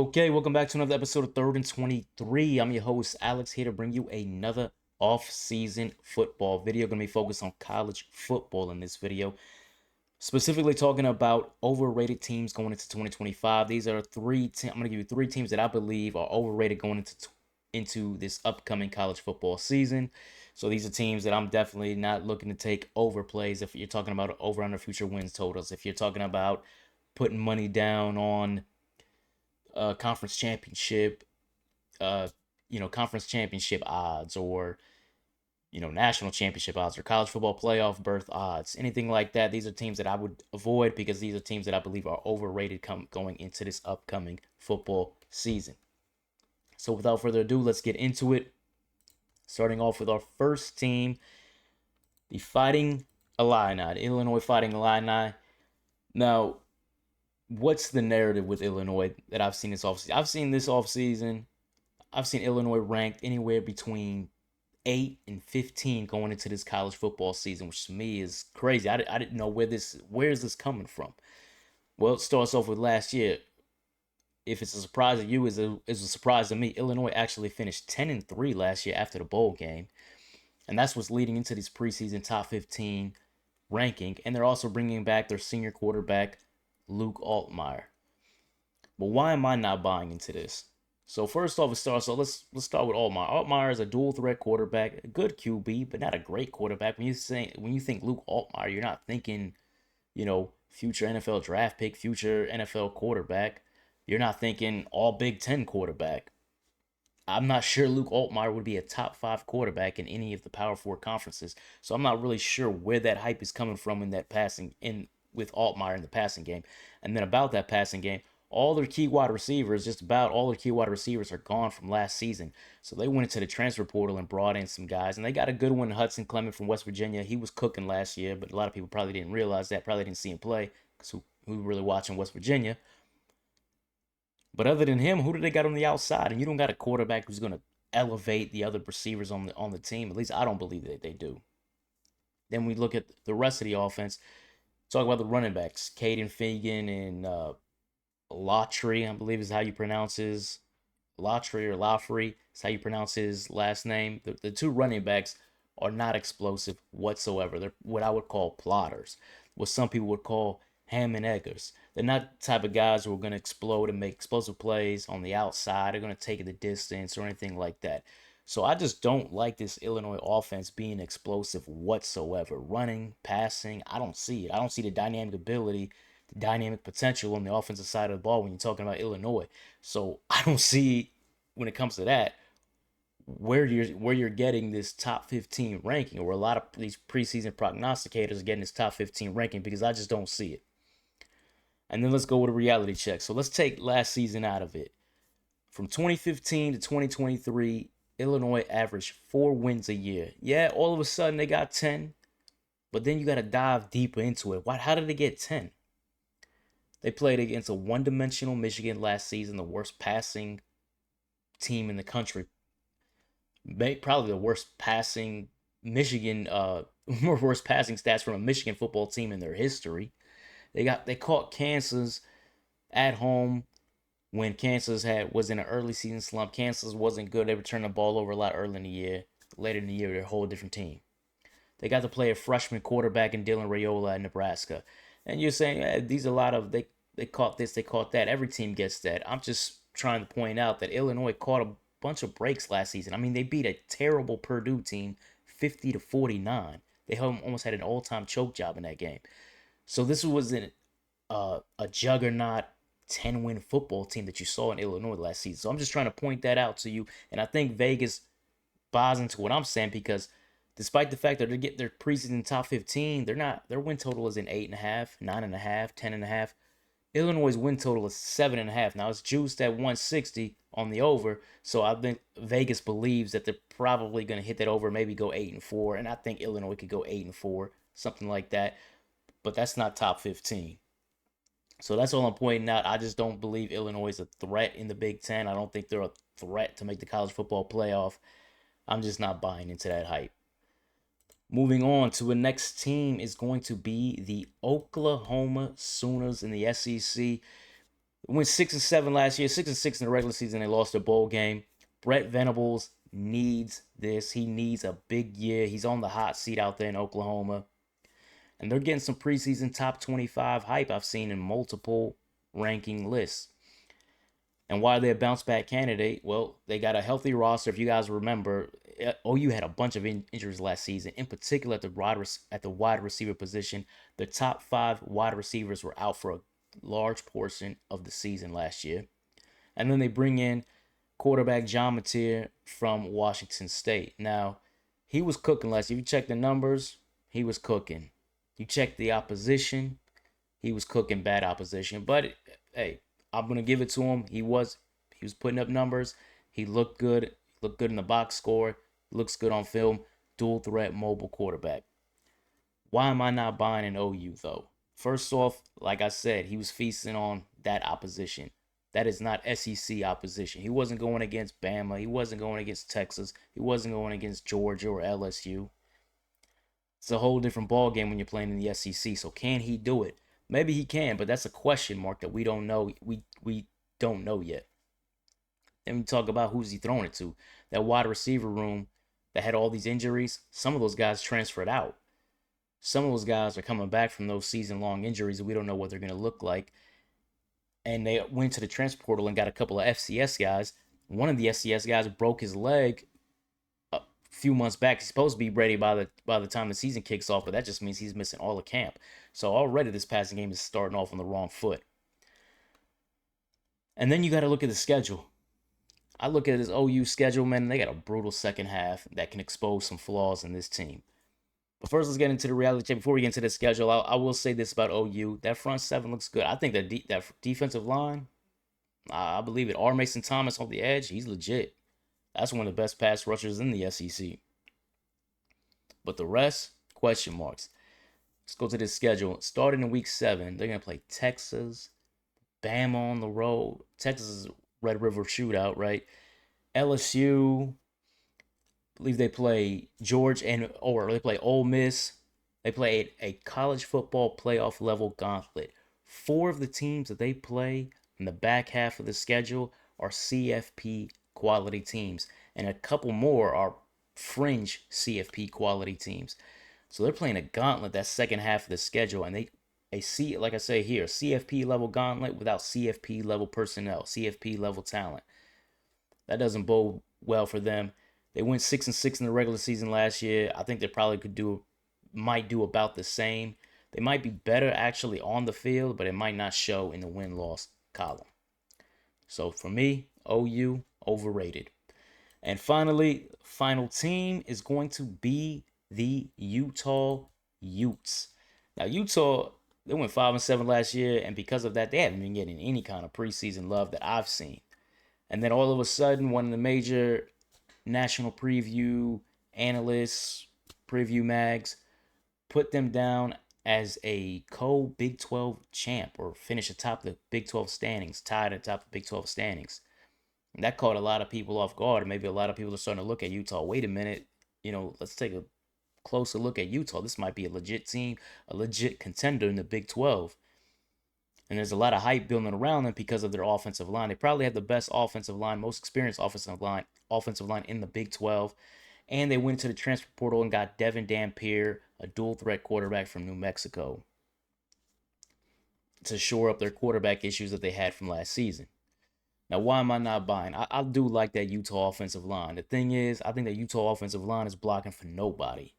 Okay, welcome back to another episode of Third and 23. I'm your host, Alex, here to bring you another off-season football video. Going to be focused on college football in this video, specifically talking about overrated teams going into 2025. These are I'm going to give you three teams that I believe are overrated going into this upcoming college football season. So these are teams that I'm definitely not looking to take overplays. If you're talking about over under future wins totals, if you're talking about putting money down on conference championship, uh, conference championship odds, or national championship odds, or college football playoff berth odds, anything like that. These are teams that I would avoid because these are teams that I believe are overrated going into this upcoming football season. So without further ado, let's get into it. Starting off with our first team, the Fighting Illini, the Illinois Fighting Illini. Now, what's the narrative with Illinois that I've seen this offseason? I've seen Illinois ranked anywhere between 8 and 15 going into this college football season, which to me is crazy. I didn't know where is this coming from. Well, it starts off with last year. If it's a surprise to you, it's a surprise to me. Illinois actually finished 10-3 last year after the bowl game, and that's what's leading into this preseason top 15 ranking. And they're also bringing back their senior quarterback, Luke Altmaier. But why am I not buying into this? So first off, let's start with Altmaier. Altmaier is a dual threat quarterback, a good QB, but not a great quarterback. When you think Luke Altmaier, you're not thinking, future NFL draft pick, future NFL quarterback. You're not thinking all Big Ten quarterback. I'm not sure Luke Altmaier would be a top 5 quarterback in any of the Power 4 conferences. So I'm not really sure where that hype is coming from in that passing in with Altmaier in the passing game. And then about that passing game, just about all their key wide receivers are gone from last season. So they went into the transfer portal and brought in some guys. And they got a good one, Hudson Clement from West Virginia. He was cooking last year, but a lot of people probably didn't realize that, probably didn't see him play because who really watching West Virginia. But other than him, who do they got on the outside? And you don't got a quarterback who's going to elevate the other receivers on the team. At least I don't believe that they do. Then we look at the rest of the offense. Talk about the running backs, Caden Fagan and Lotry, I believe is how you pronounce his Lotry or Lafrey is how you pronounce his last name. The two running backs are not explosive whatsoever. They're what I would call plotters, what some people would call ham and eggers. They're not the type of guys who are going to explode and make explosive plays on the outside. They're going to take it the distance or anything like that. So I just don't like this Illinois offense being explosive whatsoever. Running, passing, I don't see it. I don't see the dynamic ability, the dynamic potential on the offensive side of the ball when you're talking about Illinois. So I don't see when it comes to that where you're getting this top 15 ranking, or a lot of these preseason prognosticators are getting this top 15 ranking, because I just don't see it. And then let's go with a reality check. So let's take last season out of it. From 2015 to 2023, Illinois averaged 4 wins a year. Yeah, all of a sudden they got 10, but then you got to dive deeper into it. How did they get 10? They played against a one-dimensional Michigan last season, the worst passing team in the country. Probably the worst passing Michigan, worst passing stats from a Michigan football team in their history. They caught Kansas at home when Kansas was in an early season slump. Kansas wasn't good. They were turning the ball over a lot early in the year. Later in the year, they're a whole different team. They got to play a freshman quarterback in Dylan Raiola at Nebraska. And you're saying these are a lot of they caught this, they caught that. Every team gets that. I'm just trying to point out that Illinois caught a bunch of breaks last season. I mean, they beat a terrible Purdue team 50-49. They almost had an all-time choke job in that game. So this wasn't a juggernaut 10-win football team that you saw in Illinois last season. So I'm just trying to point that out to you. And I think Vegas buys into what I'm saying, because despite the fact that they get their preseason top 15, their win total is in 8.5, 9.5, 10.5. Illinois' win total is 7.5. Now it's juiced at 160 on the over, so I think Vegas believes that they're probably going to hit that over, maybe go 8-4, and I think Illinois could go 8-4, something like that. But that's not top 15. So that's all I'm pointing out. I just don't believe Illinois is a threat in the Big Ten. I don't think they're a threat to make the college football playoff. I'm just not buying into that hype. Moving on to the next team is going to be the Oklahoma Sooners in the SEC. They went 6-7 last year, 6-6 in the regular season. They lost a bowl game. Brett Venables needs this. He needs a big year. He's on the hot seat out there in Oklahoma. And they're getting some preseason top 25 hype I've seen in multiple ranking lists. And why they're a bounce back candidate? Well, they got a healthy roster. If you guys remember, OU had a bunch of injuries last season, in particular at the wide receiver position. The top five wide receivers were out for a large portion of the season last year. And then they bring in quarterback John Mateer from Washington State. Now, he was cooking last year. If you check the numbers, he was cooking. You check the opposition, he was cooking bad opposition. But hey, I'm gonna give it to him. He was putting up numbers. He looked good. He looked good in the box score. Looks good on film. Dual threat mobile quarterback. Why am I not buying an OU though? First off, like I said, he was feasting on that opposition. That is not SEC opposition. He wasn't going against Bama. He wasn't going against Texas. He wasn't going against Georgia or LSU. It's a whole different ball game when you're playing in the SEC. So can he do it? Maybe he can, but that's a question mark that we don't know. We don't know yet. Then we talk about who's he throwing it to. That wide receiver room that had all these injuries. Some of those guys transferred out. Some of those guys are coming back from those season-long injuries, and we don't know what they're going to look like. And they went to the transfer portal and got a couple of FCS guys. One of the FCS guys broke his leg a few months back. He's supposed to be ready by the time the season kicks off, but that just means he's missing all of camp. So already this passing game is starting off on the wrong foot. And then you got to look at the schedule. I look at this OU schedule, man. They got a brutal second half that can expose some flaws in this team. But first, let's get into the reality check. Before we get into the schedule, I will say this about OU: that front seven looks good. I think that defensive line, I believe it. R. Mason Thomas on the edge, he's legit. That's one of the best pass rushers in the SEC. But the rest, question marks. Let's go to this schedule. Starting in week 7, they're gonna play Texas, Bama on the road. Texas is Red River Shootout, right? LSU, believe they play or they play Ole Miss. They play a college football playoff level gauntlet. 4 of the teams that they play in the back half of the schedule are CFP quality teams, and a couple more are fringe CFP quality teams. So they're playing a gauntlet that second half of the schedule, and they see, like I say here, CFP level gauntlet without CFP level personnel, CFP level talent. That doesn't bode well for them. They went 6-6 in the regular season last year. I think they probably might do about the same. They might be better actually on the field, but it might not show in the win-loss column. So for me, OU overrated. And finally, final team is going to be the Utah Utes. Now Utah, they went 5-7 last year, and because of that, they haven't been getting any kind of preseason love that I've seen. And then all of a sudden, one of the major national preview analysts, preview mags, put them down as a co-Big 12 champ or finish atop the Big 12 standings, tied atop the Big 12 standings. And that caught a lot of people off guard. And maybe a lot of people are starting to look at Utah. Wait a minute, let's take a closer look at Utah. This might be a legit team, a legit contender in the Big 12. And there's a lot of hype building around them because of their offensive line. They probably have the best offensive line, most experienced offensive line in the Big 12. And they went to the transfer portal and got Devin Dampier, a dual threat quarterback from New Mexico, to shore up their quarterback issues that they had from last season. Now, why am I not buying? I do like that Utah offensive line. The thing is, I think that Utah offensive line is blocking for nobody.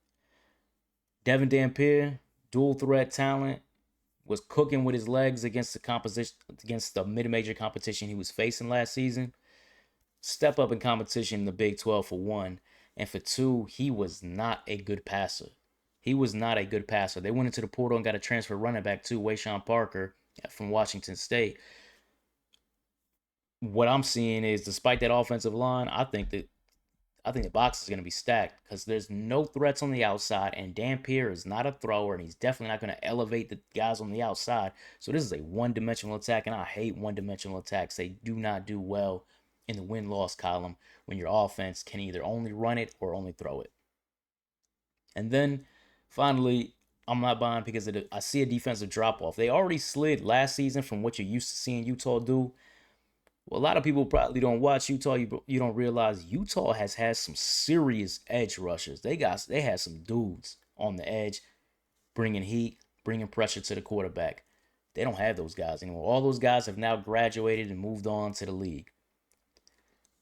Devin Dampier, dual threat talent, was cooking with his legs against the mid-major competition he was facing last season. Step up in competition in the Big 12 for one, and for two, he was not a good passer. He was not a good passer. They went into the portal and got a transfer running back too, Wayshawn Parker from Washington State. What I'm seeing is, despite that offensive line, I think the box is going to be stacked because there's no threats on the outside, and Dampier is not a thrower, and he's definitely not going to elevate the guys on the outside. So this is a one-dimensional attack, and I hate one-dimensional attacks. They do not do well in the win-loss column when your offense can either only run it or only throw it. And then finally, I'm not buying because I see a defensive drop off. They already slid last season from what you're used to seeing Utah do. Well, a lot of people probably don't watch Utah. You don't realize Utah has had some serious edge rushers. They had some dudes on the edge bringing heat, bringing pressure to the quarterback. They don't have those guys anymore. All those guys have now graduated and moved on to the league.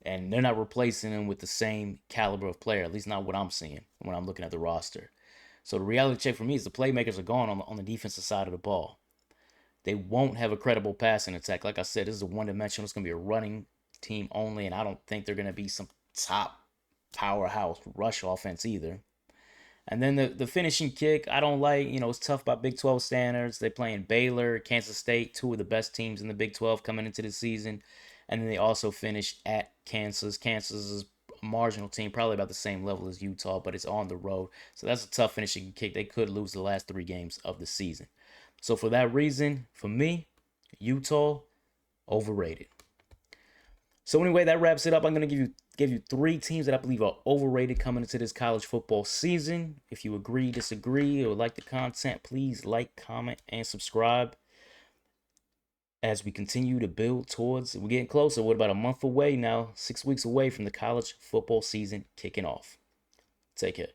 And they're not replacing them with the same caliber of player, at least not what I'm seeing when I'm looking at the roster. So the reality check for me is the playmakers are gone on the defensive side of the ball. They won't have a credible passing attack. Like I said, this is a one-dimensional. It's going to be a running team only, and I don't think they're going to be some top powerhouse rush offense either. And then the finishing kick, I don't like. It's tough by Big 12 standards. They're playing Baylor, Kansas State, two of the best teams in the Big 12 coming into the season. And then they also finished at Kansas. Kansas is a marginal team, probably about the same level as Utah, but it's on the road. So that's a tough finishing kick. They could lose the last 3 games of the season. So for that reason, for me, Utah, overrated. So anyway, that wraps it up. I'm gonna give you 3 teams that I believe are overrated coming into this college football season. If you agree, disagree, or like the content, please like, comment, and subscribe. As we continue to build towards, we're getting closer. We're about a month away now, 6 weeks away from the college football season kicking off. Take care.